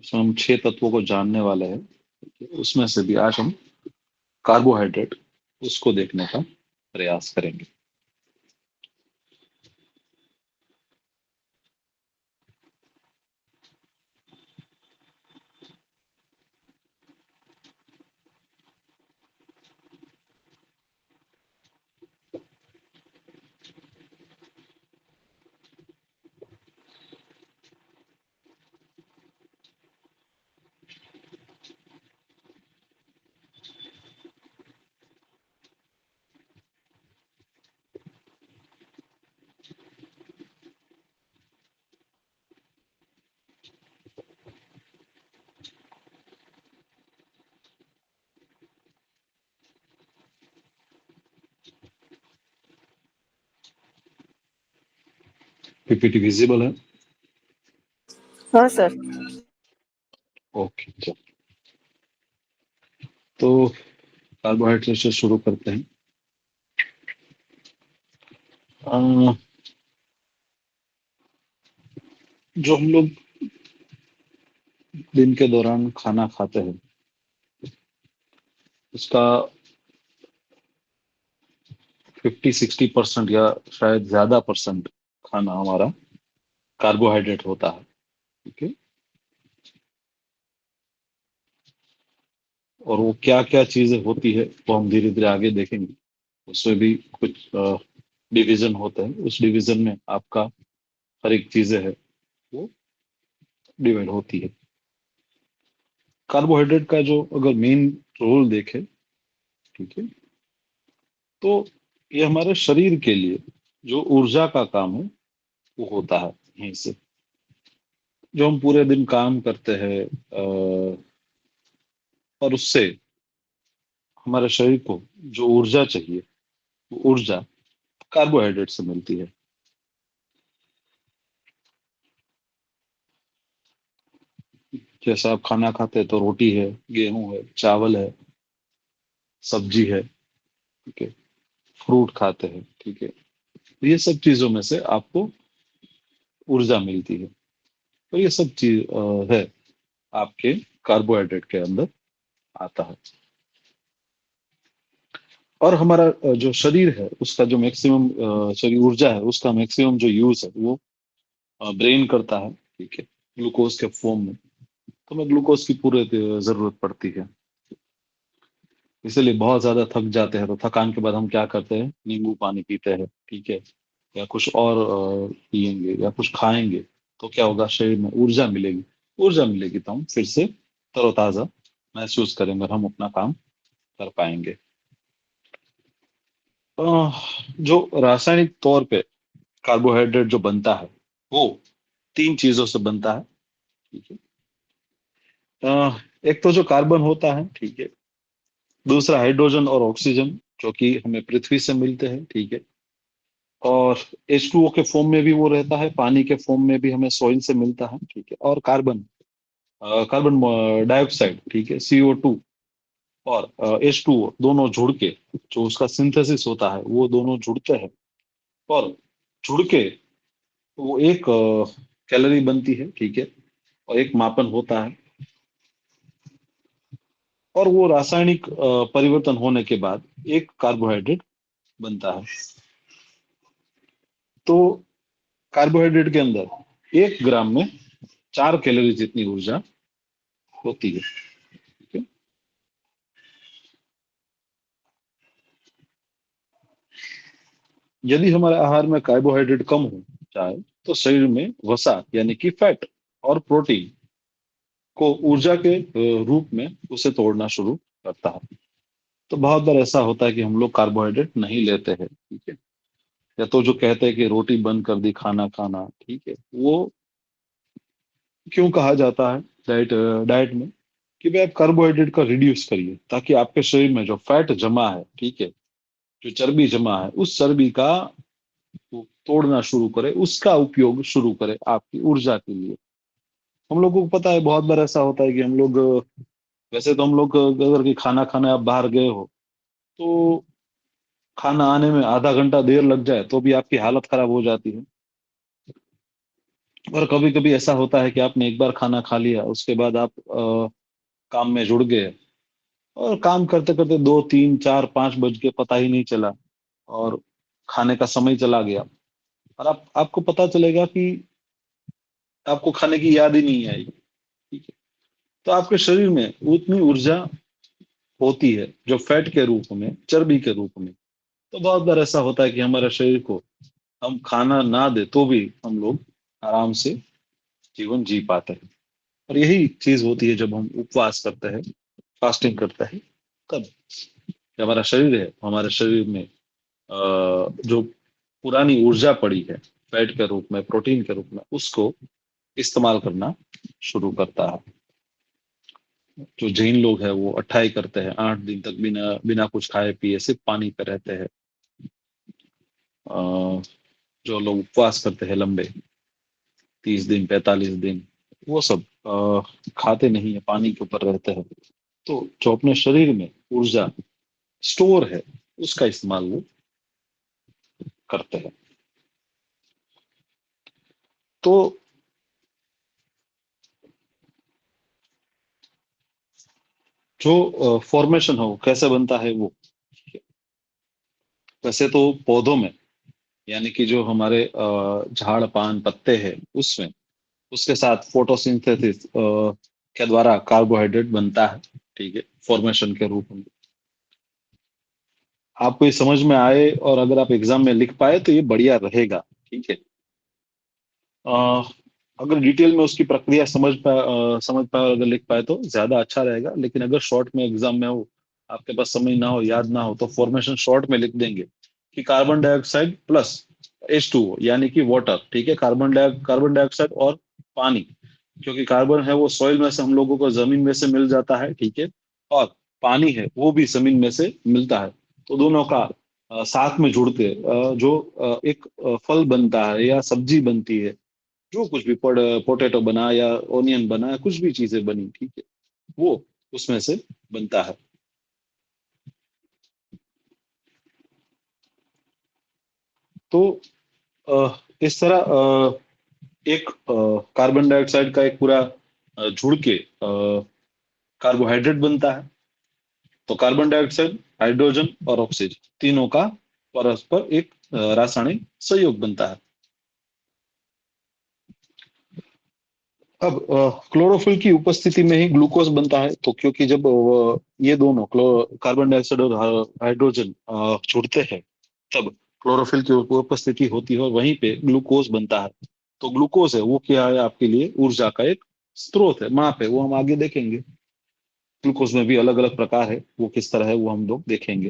उसमें हम 6 तत्वों को जानने वाले हैं। उसमें से भी आज हम कार्बोहाइड्रेट उसको देखने का प्रयास करेंगे। पीपीटी विजिबल है? हाँ सर। ओके, चलो। तो कार्बोहाइड्रेट से शुरू करते हैं। अ, जो हम लोग दिन के दौरान खाना खाते हैं उसका 50-60% या शायद ज्यादा परसेंट खाना हमारा कार्बोहाइड्रेट होता है। ठीक है। और वो क्या क्या चीजें होती है वो हम धीरे धीरे आगे देखेंगे। उसमें भी कुछ डिवीजन होते हैं, उस डिवीजन में आपका हर एक चीजें है वो डिवाइड होती है। कार्बोहाइड्रेट का जो अगर मेन रोल देखें, ठीक है, तो ये हमारे शरीर के लिए जो ऊर्जा का काम है वो होता है यहीं से। जो हम पूरे दिन काम करते हैं और उससे हमारे शरीर को जो ऊर्जा चाहिए वो ऊर्जा कार्बोहाइड्रेट से मिलती है। जैसे आप खाना खाते हैं तो रोटी है, गेहूं है, चावल है, सब्जी है, ठीक है, फ्रूट खाते हैं, ठीक है। तो ये सब चीजों में से आपको ऊर्जा मिलती है। तो ये सब चीज है आपके कार्बोहाइड्रेट के अंदर आता है। और हमारा जो शरीर है उसका जो मैक्सिमम शरीर ऊर्जा है उसका मैक्सिमम जो यूज है वो ब्रेन करता है, ठीक है, ग्लूकोज के फॉर्म में। तो हमें ग्लूकोज की पूरे जरूरत पड़ती है। इसलिए बहुत ज्यादा थक जाते हैं तो थकान के बाद हम क्या करते हैं, नींबू पानी पीते हैं, ठीक है, या कुछ और पिएंगे या कुछ खाएंगे। तो क्या होगा, शरीर में ऊर्जा मिलेगी। ऊर्जा मिलेगी तो हम फिर से तरोताजा महसूस करेंगे और हम अपना काम कर पाएंगे। जो रासायनिक तौर पे कार्बोहाइड्रेट जो बनता है वो 3 चीजों से बनता है, ठीक है। एक तो जो कार्बन होता है, ठीक है। दूसरा हाइड्रोजन और ऑक्सीजन जो कि हमें पृथ्वी से मिलते हैं, ठीक है। और H2O के फॉर्म में भी वो रहता है, पानी के फॉर्म में भी हमें सॉइल से मिलता है, ठीक है। और कार्बन डाइऑक्साइड, ठीक है, CO2 और H2O दोनों जुड़ के जो उसका सिंथेसिस होता है वो दोनों जुड़ते हैं। और जुड़ के वो एक कैलोरी बनती है, ठीक है। और एक मापन होता है। और वो रासायनिक परिवर्तन होने के बाद एक कार्बोहाइड्रेट बनता है। तो कार्बोहाइड्रेट के अंदर 1 ग्राम में 4 कैलोरी जितनी ऊर्जा होती है, ठीक है। यदि हमारे आहार में कार्बोहाइड्रेट कम हो जाए तो शरीर में वसा यानी कि फैट और प्रोटीन को ऊर्जा के रूप में उसे तोड़ना शुरू करता है। तो बहुत बार ऐसा होता है कि हम लोग कार्बोहाइड्रेट नहीं लेते हैं, ठीक है। या तो जो कहते हैं कि रोटी बंद कर दी खाना खाना, ठीक है, वो क्यों कहा जाता है डाइट में कि भाई आप कार्बोहाइड्रेट का रिड्यूस करिए ताकि आपके शरीर में जो फैट जमा है, ठीक है, जो चर्बी जमा है उस चर्बी का वो तोड़ना शुरू करे, उसका उपयोग शुरू करे आपकी ऊर्जा के लिए। हम लोगों को पता है बहुत बार ऐसा होता है कि हम लोग वैसे तो हम लोग अगर कि खाना खाने आप बाहर गए हो तो खाना आने में आधा घंटा देर लग जाए तो भी आपकी हालत खराब हो जाती है। और कभी कभी ऐसा होता है कि आपने एक बार खाना खा लिया, उसके बाद आप काम में जुड़ गए, और काम करते करते 2 3 4 5 बज के पता ही नहीं चला, और खाने का समय चला गया, और आपको पता चलेगा कि आपको खाने की याद ही नहीं आई। ठीक है। तो आपके शरीर में उतनी ऊर्जा होती है जो फैट के रूप में, चर्बी के रूप में। तो बहुत बार ऐसा होता है कि हमारे शरीर को हम खाना ना दे तो भी हम लोग आराम से जीवन जी पाते हैं। और यही चीज होती है जब हम उपवास करते हैं, फास्टिंग करते हैं, तब जो हमारा शरीर है, हमारे शरीर में जो पुरानी ऊर्जा पड़ी है फैट के रूप में, प्रोटीन के रूप में, उसको इस्तेमाल करना शुरू करता है। जो जैन लोग हैं वो अट्ठाई करते हैं, 8 दिन तक बिना बिना कुछ खाए पिए सिर्फ पानी पे रहते हैं। अ, जो लोग उपवास करते हैं लंबे, 30 दिन 45 दिन, वो सब खाते नहीं है, पानी के ऊपर रहते हैं। तो जो अपने शरीर में ऊर्जा स्टोर है, उसका इस्तेमाल वो करते हैं। तो जो फॉर्मेशन हो कैसे बनता है वो, वैसे तो पौधों में, यानी कि जो हमारे झाड़ पान पत्ते हैं उसमें, उसके साथ फोटोसिंथेसिस के द्वारा कार्बोहाइड्रेट बनता है। ठीक है, फॉर्मेशन के रूप में। आपको ये समझ में आए और अगर आप एग्जाम में लिख पाए तो ये बढ़िया रहेगा। ठीक है। अ, अगर डिटेल में उसकी प्रक्रिया समझ पाए और अगर लिख पाए तो ज्यादा अच्छा रहेगा, लेकिन अगर शॉर्ट में एग्जाम में हो, आपके पास समय ना हो, याद ना हो, तो फॉर्मेशन शॉर्ट में लिख देंगे कि कार्बन डाइऑक्साइड प्लस H2O, यानी कि वाटर। ठीक है, कार्बन डाइऑक्साइड और पानी, क्योंकि कार्बन है वो सॉइल में से हम लोगों को जमीन में से मिल जाता है। ठीक है। और पानी है वो भी जमीन में से मिलता है। तो दोनों का साथ में जुड़ के जो एक फल बनता है या सब्जी बनती है, जो कुछ भी पोटैटो बना या ओनियन बना या कुछ भी चीजें बनी, ठीक है, वो उसमें से बनता है। तो इस तरह एक कार्बन डाइऑक्साइड का एक पूरा जुड़ के कार्बोहाइड्रेट बनता है। तो कार्बन डाइऑक्साइड, हाइड्रोजन और ऑक्सीजन तीनों का परस्पर एक रासायनिक संयोग बनता है। अब क्लोरोफिल की उपस्थिति में ही ग्लूकोज बनता है। तो क्योंकि जब ये दोनों कार्बन डाइऑक्साइड और हाइड्रोजन जुड़ते हैं, तब क्लोरोफिल की उपस्थिति होती है और वहीं पे ग्लूकोज बनता है। तो ग्लूकोज है वो क्या है, आपके लिए ऊर्जा का एक स्रोत है, माप है, वो हम आगे देखेंगे। ग्लूकोज में भी अलग अलग प्रकार है, वो किस तरह है वो हम लोग देखेंगे।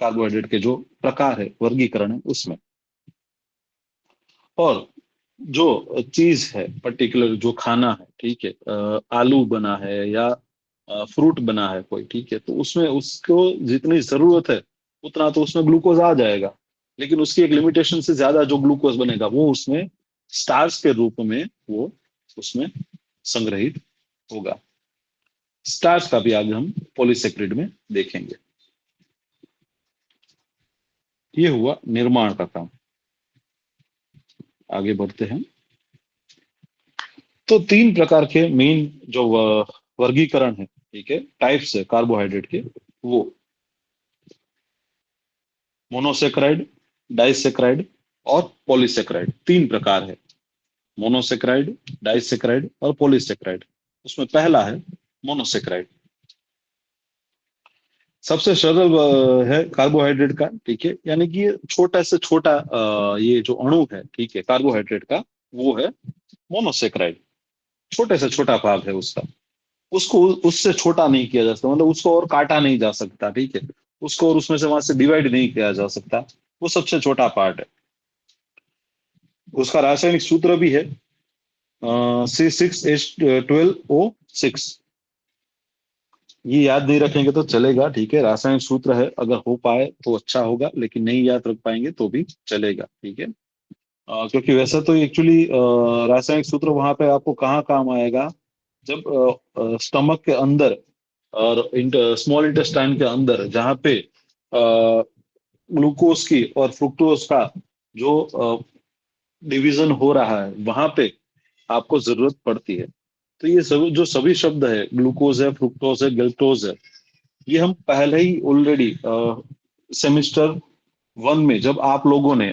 कार्बोहाइड्रेट के जो प्रकार है, वर्गीकरण है उसमें। और जो चीज है पर्टिकुलर, जो खाना है, ठीक है, आलू बना है या फ्रूट बना है कोई, ठीक है, तो उसमें उसको जितनी जरूरत है उतना तो उसमें ग्लूकोज आ जाएगा। लेकिन उसकी एक लिमिटेशन से ज्यादा जो ग्लूकोज बनेगा वो उसमें स्टार्च के रूप में वो उसमें संग्रहित होगा। स्टार्च का भी आगे हम पॉलीसेक्रिड में देखेंगे। ये हुआ निर्माण का काम। आगे बढ़ते हैं। तो 3 प्रकार के मेन जो वर्गीकरण है, ठीक है, टाइप्स है कार्बोहाइड्रेट के, वो मोनोसेक्राइड, डाइसेक्राइड और पॉलीसेक्राइड, 3 प्रकार है। मोनोसेक्राइड, डाइसेक्राइड और पॉलीसेक्राइड। उसमें पहला है मोनोसेक्राइड। सबसे सरल है कार्बोहाइड्रेट का। ठीक है, यानी कि ये छोटा से छोटा ये जो अणु है, ठीक है, कार्बोहाइड्रेट का, वो है मोनोसेक्राइड। छोटे से छोटा भाग है उसका। उसको उससे छोटा नहीं किया जा सकता, मतलब उसको और काटा नहीं जा सकता। ठीक है, उसको और उसमें से वहां से डिवाइड नहीं किया जा सकता। वो सबसे छोटा पार्ट है। उसका रासायनिक सूत्र भी है C6H12O6। ये याद नहीं रखेंगे तो चलेगा, ठीक है, रासायनिक सूत्र है, अगर हो पाए तो अच्छा होगा, लेकिन नहीं याद रख पाएंगे तो भी चलेगा। ठीक है। क्योंकि वैसे तो एक्चुअली रासायनिक सूत्र वहां पे आपको कहाँ काम आएगा, जब स्टमक के अंदर और स्मॉल इंटेस्टाइन के अंदर, जहाँ पे ग्लूकोज की और फ्रुक्टोज का जो डिवीजन हो रहा है, वहां पे आपको जरूरत पड़ती है। तो ये सब जो सभी शब्द है, ग्लूकोज है, फ्रुक्टोज है, गेल्टोज है, ये हम पहले ही ऑलरेडी सेमेस्टर वन में जब आप लोगों ने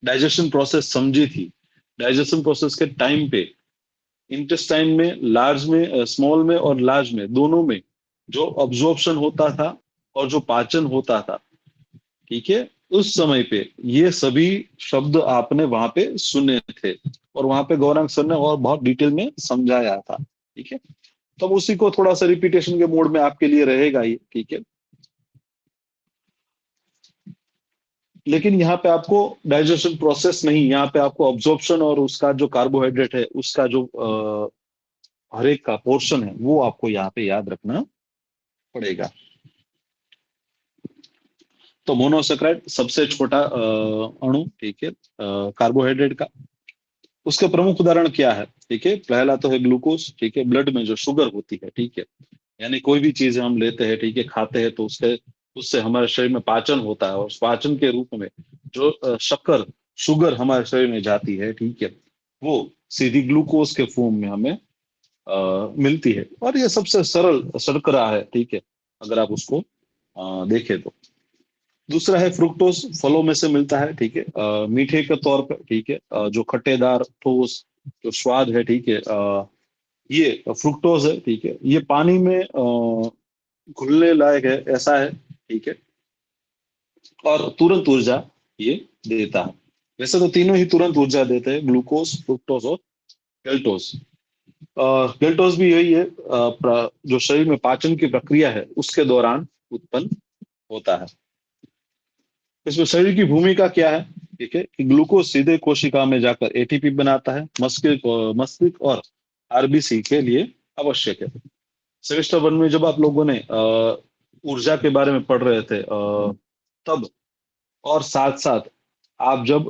डाइजेशन प्रोसेस समझी थी, डाइजेशन प्रोसेस के टाइम पे इंटेस्टाइन में, लार्ज में, स्मॉल में और लार्ज में, दोनों में जो अब्जॉर्प्शन होता था और जो पाचन होता था, ठीक है, उस समय पे ये सभी शब्द आपने वहां पे सुने थे और वहां पे गौरांग सर ने और बहुत डिटेल में समझाया था, ठीक है। तब उसी को थोड़ा सा रिपीटेशन के मोड में आपके लिए रहेगा ही, ठीक है। लेकिन यहाँ पे आपको डाइजेशन प्रोसेस नहीं, यहाँ पे आपको ऑब्जॉर्प्शन और उसका जो कार्बोहाइड्रेट है उसका जो हर एक का पोर्शन है वो आपको यहाँ पे याद रखना पड़ेगा। तो मोनोसेक्राइड सबसे छोटा अणु, ठीक है, कार्बोहाइड्रेट का। उसके प्रमुख उदाहरण क्या है, ठीक है, पहला तो है ग्लूकोज, ठीक है, ब्लड में जो शुगर होती है, ठीक है, यानी कोई भी चीज हम लेते हैं, ठीक है, खाते हैं, तो उसके उससे हमारे शरीर में पाचन होता है और उस पाचन के रूप में जो शक्कर, शुगर हमारे शरीर में जाती है, ठीक है, वो सीधी ग्लूकोज के फॉर्म में हमें मिलती है। और ये सबसे सरल शर्करा है, ठीक है, अगर आप उसको देखें तो। दूसरा है फ्रुक्टोज, फलों में से मिलता है, ठीक है, मीठे के तौर पर, ठीक है, जो खट्टेदार ठोस जो स्वाद है, ठीक है, ये फ्रुक्टोज है, ठीक है, ये पानी में घुलने लायक है, ऐसा है, ठीक है, और तुरंत ऊर्जा ये देता है। वैसे तो तीनों ही तुरंत ऊर्जा देते हैं, ग्लूकोज, फ्रुक्टोज और गेल्टोज। गेल्टोज भी यही है, जो शरीर में पाचन की प्रक्रिया है उसके दौरान उत्पन्न होता है। इसमें शरीर की भूमिका क्या है, ठीक है, कि ग्लूकोज सीधे कोशिका में जाकर एटीपी बनाता है, मस्तिष्क और आरबीसी के लिए आवश्यक है। सेमेस्टर वन में जब आप लोगों ने ऊर्जा के बारे में पढ़ रहे थे, तब और साथ साथ आप जब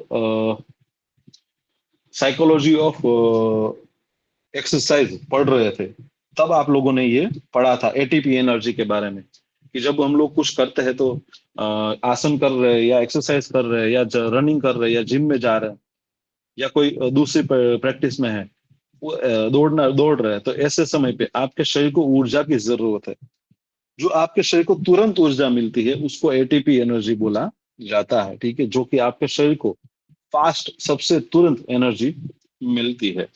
साइकोलॉजी ऑफ एक्सरसाइज पढ़ रहे थे, तब आप लोगों ने ये पढ़ा था एटीपी एनर्जी के बारे में, कि जब हम लोग कुछ करते हैं तो आसन कर रहे हैं या एक्सरसाइज कर रहे हैं या रनिंग कर रहे हैं या जिम में जा रहे हैं या कोई दूसरी प्रैक्टिस में है, वो दौड़ रहे हैं, तो ऐसे समय पे आपके शरीर को ऊर्जा की जरूरत है। जो आपके शरीर को तुरंत ऊर्जा मिलती है उसको एटीपी एनर्जी बोला जाता है, ठीक है, जो कि आपके शरीर को फास्ट सबसे तुरंत एनर्जी मिलती है।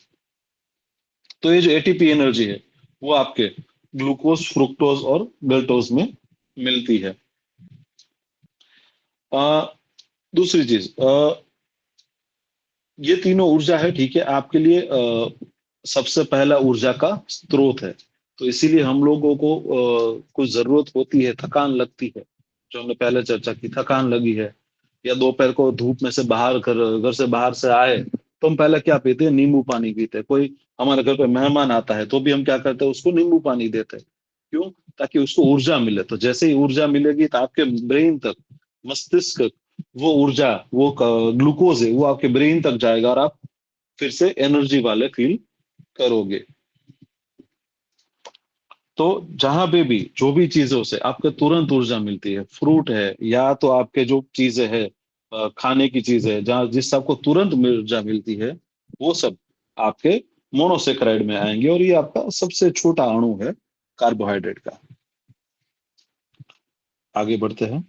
तो ये जो एटीपी एनर्जी है वो आपके ग्लूकोज, फ्रुक्टोज और गल्टोज में मिलती है। आ, दूसरी चीज, ये तीनों ऊर्जा है, ठीक है, आपके लिए सबसे पहला ऊर्जा का स्रोत है। तो इसीलिए हम लोगों को कुछ जरूरत होती है, थकान लगती है, जो हमने पहले चर्चा की, थकान लगी है, या दोपहर को धूप में से बाहर घर से बाहर से आए, तो हम पहले क्या पीते हैं, नींबू पानी पीते हैं। कोई हमारे घर पे मेहमान आता है तो भी हम क्या करते हैं, उसको नींबू पानी देते हैं। क्यों? ताकि उसको ऊर्जा मिले। तो जैसे ही ऊर्जा मिलेगी तो आपके ब्रेन तक, मस्तिष्क, वो ऊर्जा, वो ग्लूकोज है वो आपके ब्रेन तक जाएगा और आप फिर से एनर्जी वाले फील करोगे। तो जहां पे भी जो भी चीजों से आपको तुरंत ऊर्जा मिलती है, फ्रूट है या तो आपके जो चीजें है, खाने की चीज है, जहाँ जिससे आपको तुरंत ऊर्जा मिलती है, वो सब आपके मोनोसेक्राइड में आएंगे और ये आपका सबसे छोटा अणु है कार्बोहाइड्रेट का। आगे बढ़ते हैं।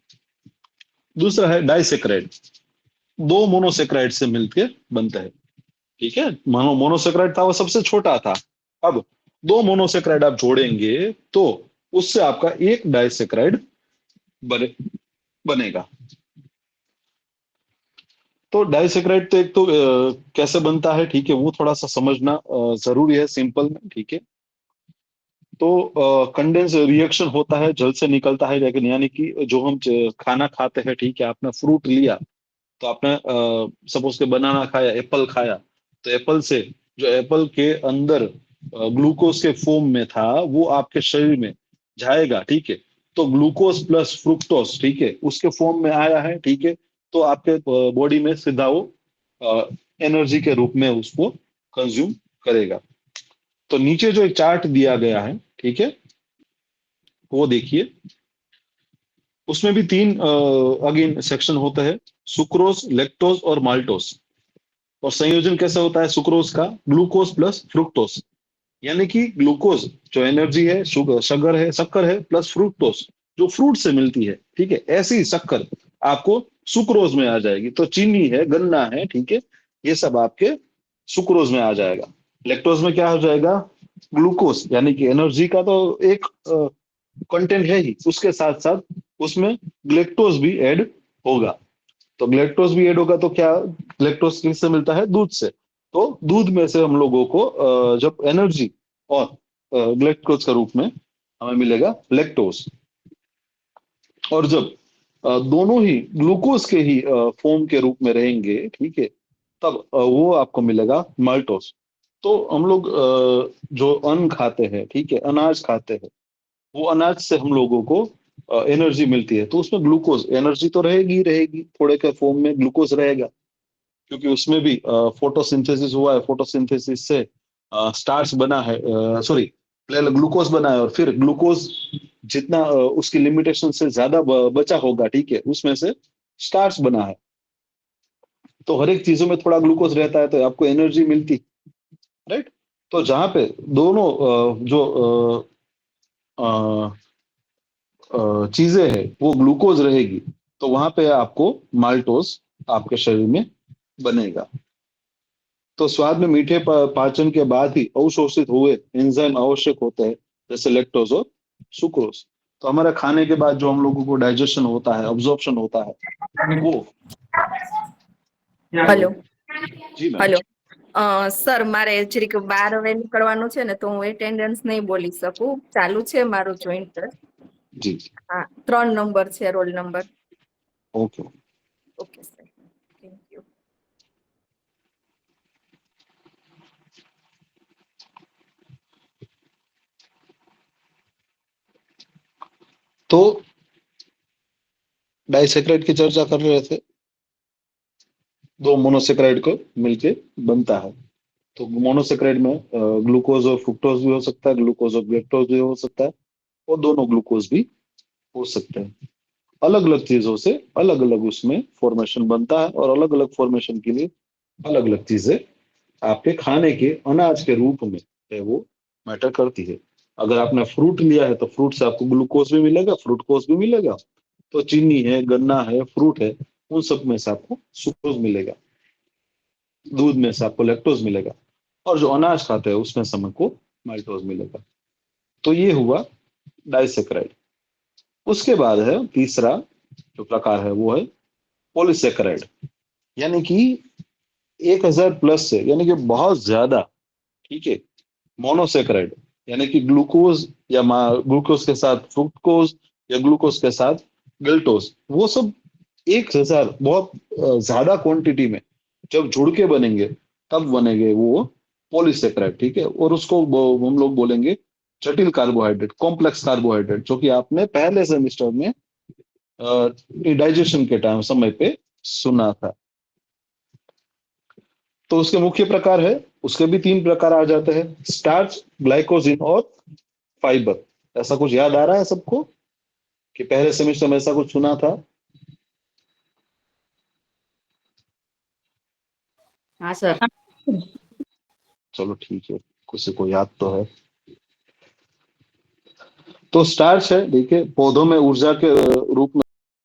दूसरा है डाइसेक्राइड। दो मोनोसेक्राइड से मिलकर बनता है, ठीक है। मानो मोनोसेक्राइड था वो सबसे छोटा था, अब दो मोनोसेक्राइड आप जोड़ेंगे तो उससे आपका एक डाइसेक्राइड बने बनेगा। तो डाइसेक्राइड तो एक तो कैसे बनता है, ठीक है, वो थोड़ा सा समझना जरूरी है, सिंपल में, ठीक है। तो कंडेंस रिएक्शन होता है, जल से निकलता है, लेकिन यानी कि जो हम खाना खाते हैं, ठीक है, आपने फ्रूट लिया, तो आपने सपोज के बनाना खाया, एप्पल खाया, तो एप्पल से जो एप्पल के अंदर ग्लूकोज के फॉर्म में था वो आपके शरीर में जाएगा, ठीक है। तो ग्लूकोज प्लस फ्रुक्टोज, ठीक है, उसके फॉर्म में आया है, ठीक है, तो आपके बॉडी में सीधा वो एनर्जी के रूप में उसको कंज्यूम करेगा। तो नीचे जो एक चार्ट दिया गया है, ठीक है, वो देखिए। उसमें भी तीन अगेन सेक्शन होता है, सुक्रोज, लेक्टोज और माल्टोज। और संयोजन कैसे होता है सुक्रोज का? ग्लूकोज प्लस फ्रुक्टोज, यानी कि ग्लूकोज जो एनर्जी है, शक्कर है प्लस फ्रुक्टोज जो फ्रूट से मिलती है, ठीक है, ऐसी ही शक्कर आपको सुक्रोज में आ जाएगी। तो चीनी है, गन्ना है, ठीक है, ये सब आपके सुक्रोज में आ जाएगा। लैक्टोज में क्या हो जाएगा? ग्लूकोज यानी कि एनर्जी का तो एक कंटेंट है ही, उसके साथ साथ उसमें ग्लेक्टोज भी ऐड होगा। तो ग्लेक्टोज भी ऐड होगा तो क्या, ग्लेक्टोज किससे मिलता है? दूध से। तो दूध में से हम लोगों को जब एनर्जी और ग्लेक्टोज के रूप में हमें मिलेगा लैक्टोज। और जब दोनों ही ग्लूकोज के ही फॉर्म के रूप में रहेंगे, ठीक है, तब वो आपको मिलेगा माल्टोज। तो हम लोग जो अन्न खाते हैं, ठीक है, अनाज खाते हैं, वो अनाज से हम लोगों को एनर्जी मिलती है। तो उसमें ग्लूकोज एनर्जी तो रहेगी ही रहेगी, थोड़े के फॉर्म में ग्लूकोज रहेगा, क्योंकि उसमें भी फोटोसिंथेसिस हुआ है। फोटोसिंथेसिस से स्टार्च बना है, सॉरी, पहले ग्लूकोज बना है और फिर ग्लूकोज जितना उसकी लिमिटेशन से ज्यादा बचा होगा, ठीक है, उसमें से स्टार्च बना है। तो हर एक चीजों में थोड़ा ग्लूकोज रहता है तो आपको एनर्जी मिलती, राइट। तो जहां पे दोनों जो चीजें हैं वो ग्लूकोज रहेगी, तो वहां पे आपको माल्टोज आपके शरीर में बनेगा। तो स्वाद में मीठे पाचन के बाद ही अवशोषित हुए एंजाइम आवश्यक होते हैं, जैसे लैक्टोज और सुक्रोज। तो हमारे खाने के बाद जो हम लोगों को डाइजेशन होता है, अब्जॉर्प्शन होता है, वो हेलो। हेलो जी मैम। हेलो સર મારે જરીક બહાર હવે નીકળવાનું છે ને તો હું એટેન્ડન્સ નહીં બોલી શકું. ચાલુ છે મારું જોઈન્ટ. जी जी। હા, 3 નંબર છે roll number. Okay. Okay sir, thank you. तो डाइसेक्राइड की चर्चा कर रहे थे, दो मोनोसेक्राइड को मिलके बनता है। तो मोनोसेक्राइड में ग्लूकोज और फ्रुक्टोज भी हो सकता है, ग्लूकोज और ग्लेक्टोज भी हो सकता है, और दोनों ग्लूकोज भी हो सकते हैं। अलग अलग चीजों से अलग अलग उसमें फॉर्मेशन बनता है, और अलग अलग फॉर्मेशन के लिए अलग अलग चीजें आपके खाने के अनाज के रूप में है वो मैटर करती है। अगर आपने फ्रूट लिया है तो फ्रूट से आपको ग्लूकोज भी मिलेगा, फ्रूटकोज भी मिलेगा। तो चीनी है, गन्ना है, फ्रूट है, उन सब में से आपको सुक्रोज मिलेगा। दूध में से आपको लैक्टोज मिलेगा, और जो अनाज खाते हैं उसमें से हमको माल्टोज मिलेगा। तो ये हुआ डाइसेक्राइड। उसके बाद है तीसरा जो प्रकार है वो है पॉलीसेक्राइड, यानी कि 1000 प्लस से, यानी कि बहुत ज्यादा, ठीक है, मोनोसेक्राइड, यानी कि ग्लूकोज या ग्लूकोज के साथ फ्रुक्टोज या ग्लूकोज के साथ गल्टोज, वो सब 1000 बहुत ज्यादा क्वांटिटी में जब जुड़ के बनेंगे तब बनेंगे वो पॉलीसेक्राइड, ठीक है। और उसको हम लोग बोलेंगे जटिल कार्बोहाइड्रेट, कॉम्प्लेक्स कार्बोहाइड्रेट, जो कि आपने पहले सेमिस्टर में डाइजेशन के टाइम समय पे सुना था। तो उसके मुख्य प्रकार है, उसके भी 3 प्रकार आ जाते हैं, स्टार्च, ग्लाइकोजिन और फाइबर। ऐसा कुछ याद आ रहा है सबको कि पहले सेमेस्टर में ऐसा कुछ सुना था? હા સર. चलो ठीक है, किसी को याद तो है। तो स्टार्च है, देखिए, पौधों में ऊर्जा के रूप में